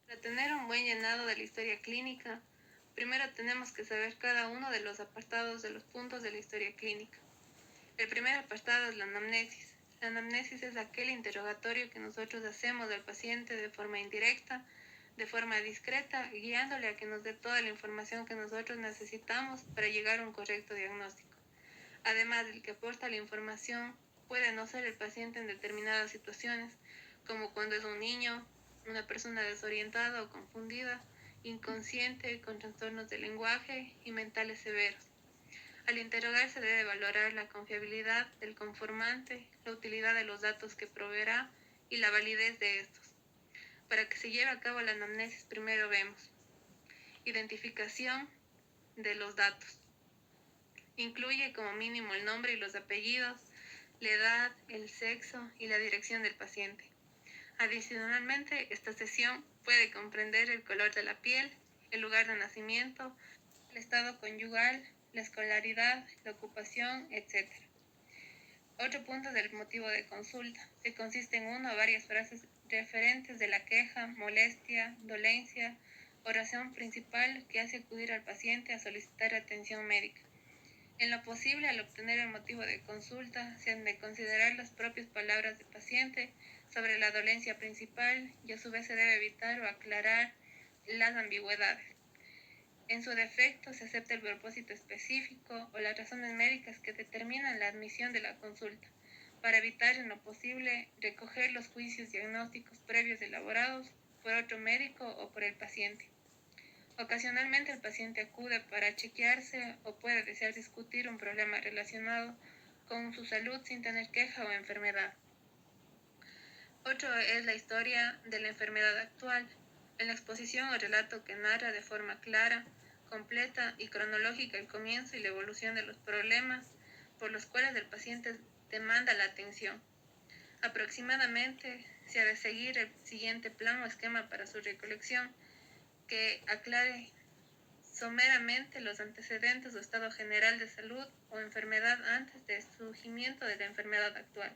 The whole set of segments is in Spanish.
Para tener un buen llenado de la historia clínica, primero tenemos que saber cada uno de los apartados de los puntos de la historia clínica. El primer apartado es la anamnesis. La anamnesis es aquel interrogatorio que nosotros hacemos al paciente de forma indirecta, de forma discreta, guiándole a que nos dé toda la información que nosotros necesitamos para llegar a un correcto diagnóstico. Además, el que aporta la información puede no ser el paciente en determinadas situaciones, como cuando es un niño, una persona desorientada o confundida, inconsciente, con trastornos de lenguaje y mentales severos. Al interrogar se debe valorar la confiabilidad del conformante, la utilidad de los datos que proveerá y la validez de estos. Para que se lleve a cabo la anamnesis, primero vemos identificación de los datos. Incluye como mínimo el nombre y los apellidos, la edad, el sexo y la dirección del paciente. Adicionalmente, esta sesión puede comprender el color de la piel, el lugar de nacimiento, el estado conyugal, la escolaridad, la ocupación, etc. Otro punto del motivo de consulta, que consiste en una o varias frases referentes de la queja, molestia, dolencia o razón principal que hace acudir al paciente a solicitar atención médica. En lo posible, al obtener el motivo de consulta, se han de considerar las propias palabras del paciente sobre la dolencia principal y a su vez se debe evitar o aclarar las ambigüedades. En su defecto, se acepta el propósito específico o las razones médicas que determinan la admisión de la consulta, para evitar en lo posible recoger los juicios diagnósticos previos elaborados por otro médico o por el paciente. Ocasionalmente el paciente acude para chequearse o puede desear discutir un problema relacionado con su salud sin tener queja o enfermedad. Otro es la historia de la enfermedad actual. En la exposición o relato que narra de forma clara, completa y cronológica el comienzo y la evolución de los problemas por los cuales el paciente demanda la atención. Aproximadamente se ha de seguir el siguiente plan o esquema para su recolección, que aclare someramente los antecedentes o estado general de salud o enfermedad antes del surgimiento de la enfermedad actual,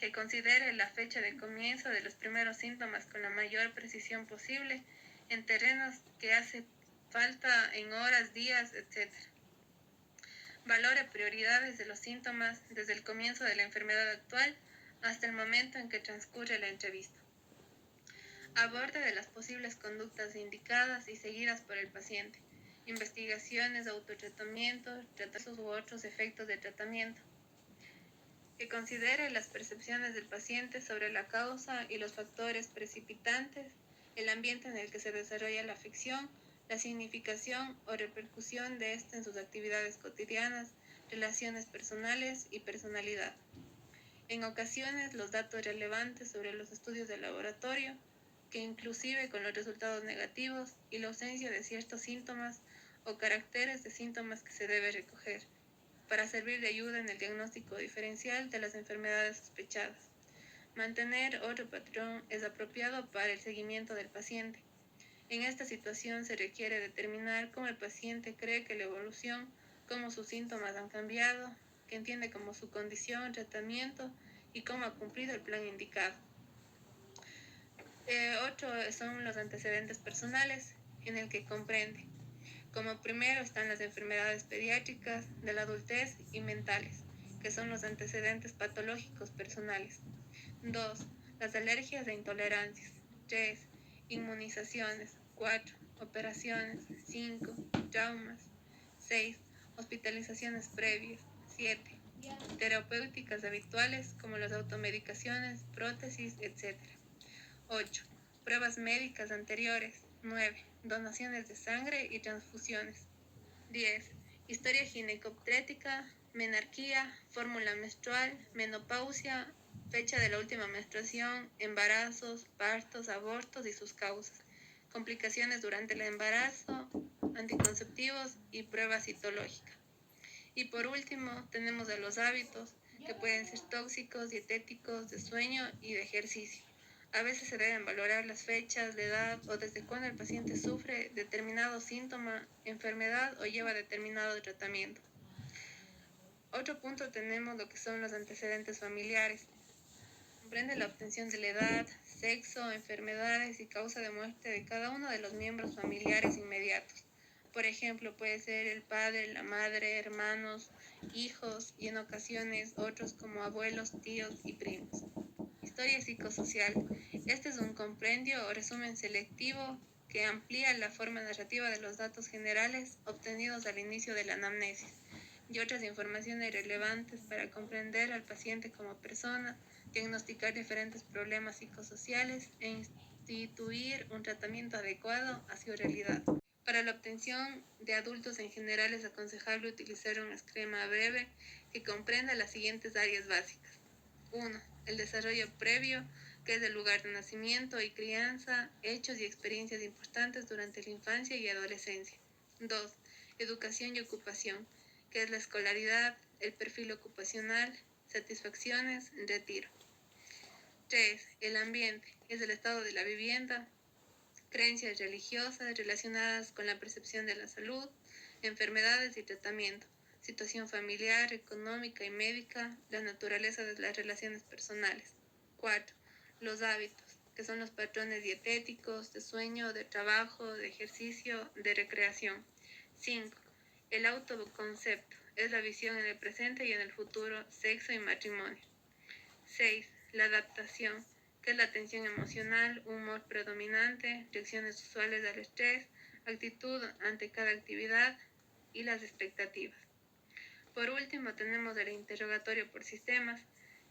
que considere la fecha de comienzo de los primeros síntomas con la mayor precisión posible en terrenos que hace falta en horas, días, etc. Valore prioridades de los síntomas desde el comienzo de la enfermedad actual hasta el momento en que transcurre la entrevista. Aborde de las posibles conductas indicadas y seguidas por el paciente, investigaciones, autotratamiento, tratamientos u otros efectos de tratamiento. Que considere las percepciones del paciente sobre la causa y los factores precipitantes, el ambiente en el que se desarrolla la afección, la significación o repercusión de ésta en sus actividades cotidianas, relaciones personales y personalidad. En ocasiones, los datos relevantes sobre los estudios de laboratorio, que inclusive con los resultados negativos y la ausencia de ciertos síntomas o caracteres de síntomas que se debe recoger, para servir de ayuda en el diagnóstico diferencial de las enfermedades sospechadas. Mantener otro patrón es apropiado para el seguimiento del paciente. En esta situación se requiere determinar cómo el paciente cree que la evolución, cómo sus síntomas han cambiado, qué entiende como su condición, tratamiento y cómo ha cumplido el plan indicado. Otro son los antecedentes personales, en el que comprende. Como primero están las enfermedades pediátricas, de la adultez y mentales, que son los antecedentes patológicos personales. 2. Las alergias e intolerancias. 3. Inmunizaciones. 4. Operaciones. 5. Traumas. 6. Hospitalizaciones previas. 7. Terapéuticas habituales como las automedicaciones, prótesis, etc. 8. Pruebas médicas anteriores. 9. Donaciones de sangre y transfusiones. 10. Historia ginecobstétrica, menarquía, fórmula menstrual, menopausia, fecha de la última menstruación, embarazos, partos, abortos y sus causas, complicaciones durante el embarazo, anticonceptivos y prueba citológica. Y por último, tenemos a los hábitos, que pueden ser tóxicos, dietéticos, de sueño y de ejercicio. A veces se deben valorar las fechas, la edad o desde cuándo el paciente sufre determinado síntoma, enfermedad o lleva determinado tratamiento. Otro punto tenemos lo que son los antecedentes familiares. Comprende la obtención de la edad, sexo, enfermedades y causa de muerte de cada uno de los miembros familiares inmediatos. Por ejemplo, puede ser el padre, la madre, hermanos, hijos y en ocasiones otros como abuelos, tíos y primos. Historia psicosocial. Este es un compendio o resumen selectivo que amplía la forma narrativa de los datos generales obtenidos al inicio de la anamnesis y otras informaciones relevantes para comprender al paciente como persona, diagnosticar diferentes problemas psicosociales e instituir un tratamiento adecuado a su realidad. Para la obtención de adultos en general es aconsejable utilizar un esquema breve que comprenda las siguientes áreas básicas. 1. El desarrollo previo, que es el lugar de nacimiento y crianza, hechos y experiencias importantes durante la infancia y adolescencia. 2. Educación y ocupación, que es la escolaridad, el perfil ocupacional, satisfacciones, retiro. 3. El ambiente, es el estado de la vivienda, creencias religiosas relacionadas con la percepción de la salud, enfermedades y tratamiento, situación familiar, económica y médica, la naturaleza de las relaciones personales. 4. Los hábitos, que son los patrones dietéticos, de sueño, de trabajo, de ejercicio, de recreación. 5. El autoconcepto, es la visión en el presente y en el futuro, sexo y matrimonio. 6. La adaptación, que es la atención emocional, humor predominante, reacciones usuales al estrés, actitud ante cada actividad y las expectativas. Por último, tenemos el interrogatorio por sistemas,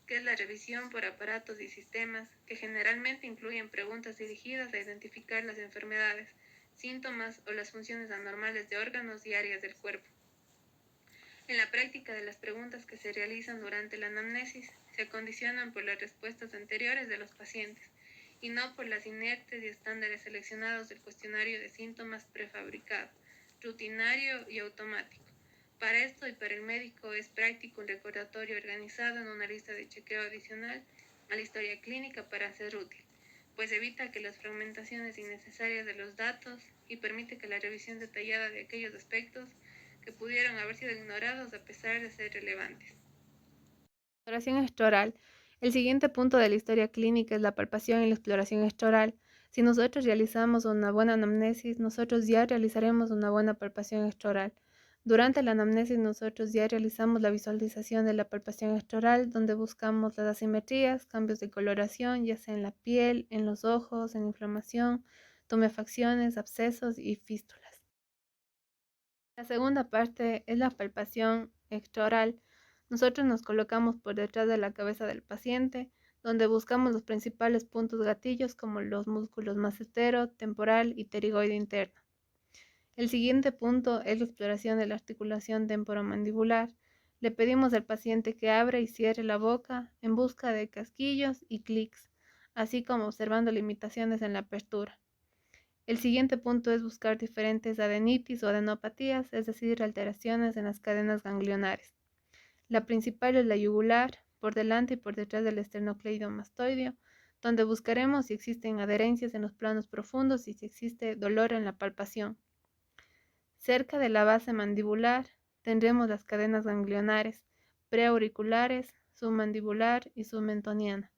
que es la revisión por aparatos y sistemas, que generalmente incluyen preguntas dirigidas a identificar las enfermedades, síntomas o las funciones anormales de órganos y áreas del cuerpo. En la práctica de las preguntas que se realizan durante la anamnesis se acondicionan por las respuestas anteriores de los pacientes y no por las inertes y estándares seleccionados del cuestionario de síntomas prefabricado, rutinario y automático. Para esto y para el médico es práctico un recordatorio organizado en una lista de chequeo adicional a la historia clínica para ser útil, pues evita que las fragmentaciones innecesarias de los datos y permite que la revisión detallada de aquellos aspectos que pudieron haber sido ignorados a pesar de ser relevantes. Exploración extraoral. El siguiente punto de la historia clínica es la palpación y la exploración extraoral. Si nosotros realizamos una buena anamnesis, nosotros ya realizaremos una buena palpación extraoral. Durante la anamnesis nosotros ya realizamos la visualización de la palpación extraoral, donde buscamos las asimetrías, cambios de coloración, ya sea en la piel, en los ojos, en inflamación, tumefacciones, abscesos y fístulas. La segunda parte es la palpación extraoral. Nosotros nos colocamos por detrás de la cabeza del paciente, donde buscamos los principales puntos gatillos como los músculos massetero, temporal y pterigoide interno. El siguiente punto es la exploración de la articulación temporomandibular. Le pedimos al paciente que abra y cierre la boca en busca de casquillos y clics, así como observando limitaciones en la apertura. El siguiente punto es buscar diferentes adenitis o adenopatías, es decir, alteraciones en las cadenas ganglionares. La principal es la yugular, por delante y por detrás del esternocleidomastoideo, donde buscaremos si existen adherencias en los planos profundos y si existe dolor en la palpación. Cerca de la base mandibular tendremos las cadenas ganglionares, preauriculares, submandibular y submentoniana.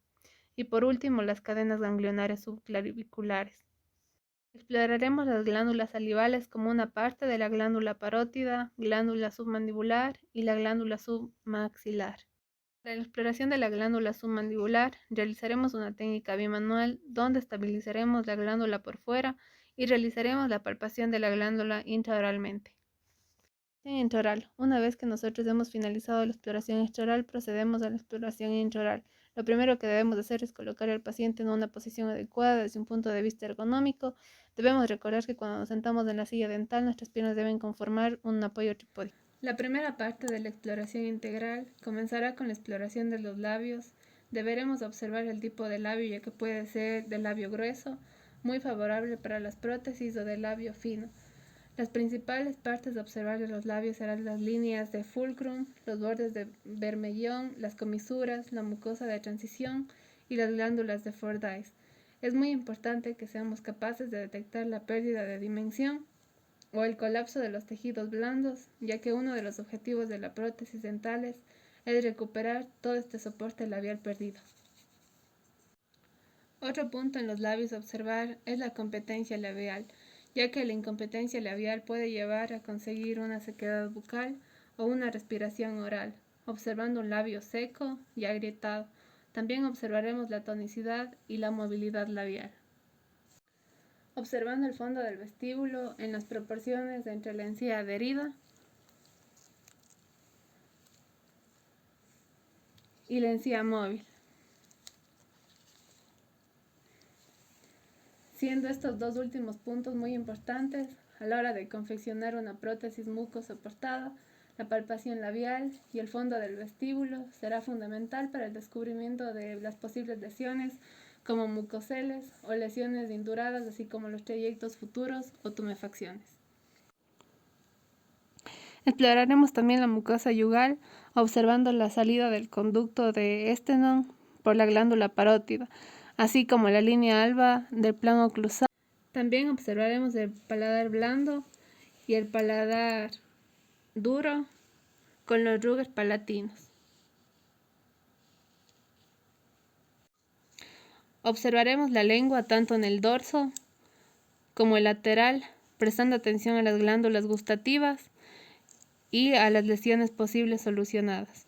Y por último, las cadenas ganglionares subclaviculares. Exploraremos las glándulas salivales como una parte de la glándula parótida, glándula submandibular y la glándula submaxilar. Para la exploración de la glándula submandibular, realizaremos una técnica bimanual donde estabilizaremos la glándula por fuera y realizaremos la palpación de la glándula intraoralmente. Intraoral. Una vez que nosotros hemos finalizado la exploración extraoral, procedemos a la exploración intraoral. Lo primero que debemos hacer es colocar al paciente en una posición adecuada desde un punto de vista ergonómico. Debemos recordar que cuando nos sentamos en la silla dental, nuestras piernas deben conformar un apoyo tripódico. La primera parte de la exploración integral comenzará con la exploración de los labios. Deberemos observar el tipo de labio, ya que puede ser de labio grueso, muy favorable para las prótesis, o de labio fino. Las principales partes a observar de los labios serán las líneas de fulcrum, los bordes de bermellón, las comisuras, la mucosa de transición y las glándulas de Fordyce. Es muy importante que seamos capaces de detectar la pérdida de dimensión o el colapso de los tejidos blandos, ya que uno de los objetivos de la prótesis dentales es recuperar todo este soporte labial perdido. Otro punto en los labios a observar es la competencia labial, ya que la incompetencia labial puede llevar a conseguir una sequedad bucal o una respiración oral, observando un labio seco y agrietado. También observaremos la tonicidad y la movilidad labial. Observando el fondo del vestíbulo en las proporciones entre la encía adherida y la encía móvil, siendo estos dos últimos puntos muy importantes a la hora de confeccionar una prótesis mucosoportada. La palpación labial y el fondo del vestíbulo será fundamental para el descubrimiento de las posibles lesiones como mucoceles o lesiones induradas, así como los trayectos futuros o tumefacciones. Exploraremos también la mucosa yugal, observando la salida del conducto de Estenon por la glándula parótida, así como la línea alba del plano oclusal. También observaremos el paladar blando y el paladar duro con los ruges palatinos. Observaremos la lengua tanto en el dorso como el lateral, prestando atención a las glándulas gustativas y a las lesiones posibles solucionadas.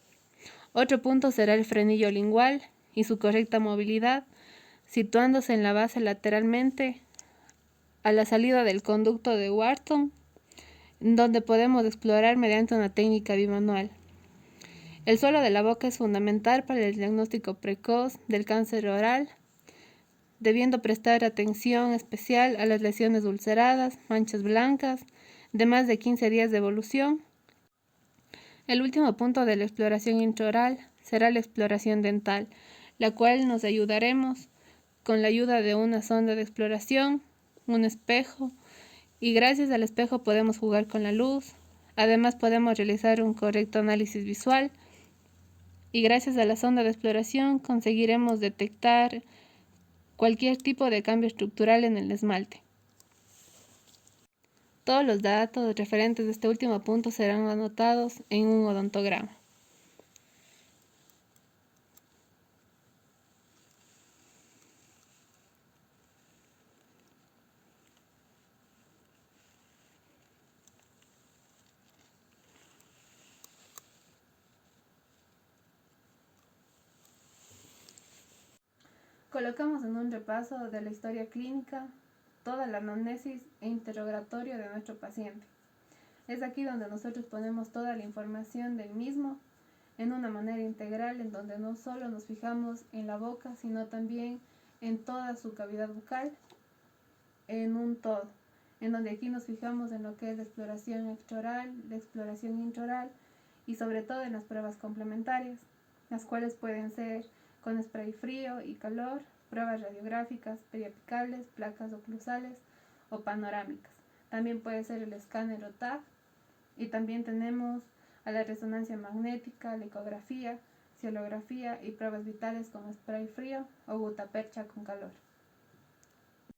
Otro punto será el frenillo lingual y su correcta movilidad, situándose en la base lateralmente a la salida del conducto de Wharton, donde podemos explorar mediante una técnica bimanual. El suelo de la boca es fundamental para el diagnóstico precoz del cáncer oral, debiendo prestar atención especial a las lesiones ulceradas, manchas blancas, de más de 15 días de evolución. El último punto de la exploración intraoral será la exploración dental, la cual nos ayudaremos con la ayuda de una sonda de exploración, un espejo, y gracias al espejo podemos jugar con la luz. Además podemos realizar un correcto análisis visual y gracias a la sonda de exploración conseguiremos detectar cualquier tipo de cambio estructural en el esmalte. Todos los datos referentes a este último punto serán anotados en un odontograma. Colocamos en un repaso de la historia clínica toda la anamnesis e interrogatorio de nuestro paciente. Es aquí donde nosotros ponemos toda la información del mismo en una manera integral, en donde no solo nos fijamos en la boca, sino también en toda su cavidad bucal, en un todo, en donde aquí nos fijamos en lo que es la exploración extraoral, la exploración intraoral y sobre todo en las pruebas complementarias, las cuales pueden ser con spray frío y calor, pruebas radiográficas, periapicales, placas oclusales o panorámicas. También puede ser el escáner o TAC, y también tenemos a la resonancia magnética, la ecografía, cielografía y pruebas vitales con spray frío o gutapercha con calor.